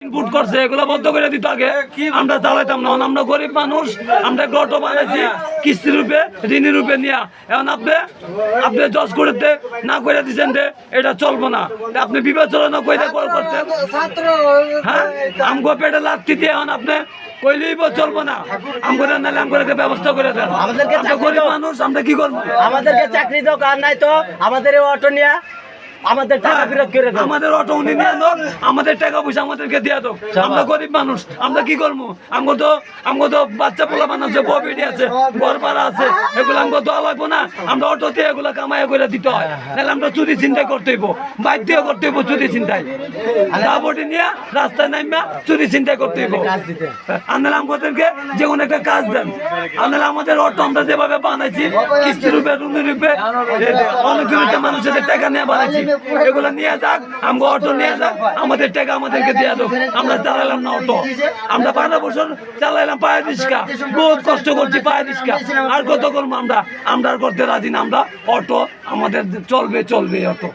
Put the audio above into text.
Input করছে এগুলো বন্ধ করে দিত আগে, আমরা চালাইতাম না। আমরা গরিব মানুষ, আমরা একটা অটো বানাইছি কিস্তি রূপে, ঋণী রূপে নিয়ে। এখন আপনি জজ করতে না করে দিচ্ছেন যে এটা চলবো না, আপনি বিবেচনা করে করতেন। হ্যাঁ, আমগো পেটে লাত্তি দিয়ে এখন আপনি কইলেই চলবো না, আমগো নাহলে আমগোকে ব্যবস্থা করে দেন। আমরা গরিব মানুষ, আমরা কি করবো? আমাদেরকে চাকরি দাও, আর নাই তো আমাদের অটো নিয়ে আমাদের টাকা ফেরত করে দাও। আমাদের অটো উনি নিয়ে দাও, আমাদের টাকা পয়সা আমাদেরকে দিয়ে দাও। আমরা গরিব মানুষ, আমরা কি করবো? আমগো তো বাচ্চা পোলা বানাচ্ছে, বউ বেটি আছে, ঘর ভাড়া আছে, এগুলো আমগো দেওয়া লাগবো না। আমরা অটোতে এগুলো কামাই করে দিতে হয়, তাহলে আমরা চুরি চিন্তাই করতে হইব, বাইক দিয়ে করতে হইব চুরি চিন্তাই। বটি নিয়ে রাস্তায় নামা চুরি চিন্তাই করতে হইব। আনলে আমাদেরকে যে কোনো একটা কাজ দেন। আনলে আমাদের অটো আমরা যেভাবে বানাইছি কিস্তি রূপে, রুমি রূপে, অনেক মানুষের টাকা নিয়ে বানাইছি, এগুলো নিয়ে যাক, আমগো অটো নিয়ে যাক, আমাদের টাকা আমাদেরকে দিয়ে দাও। আমরা চালাইলাম না অটো, আমরা 12 বছর চালাইলাম পায়ে রিক্সা, বহুত কষ্ট করছি পায়ে রিক্সা। আর কত করবো? আমরা আর করতে রাজি না। আমরা অটো আমাদের চলবে অটো।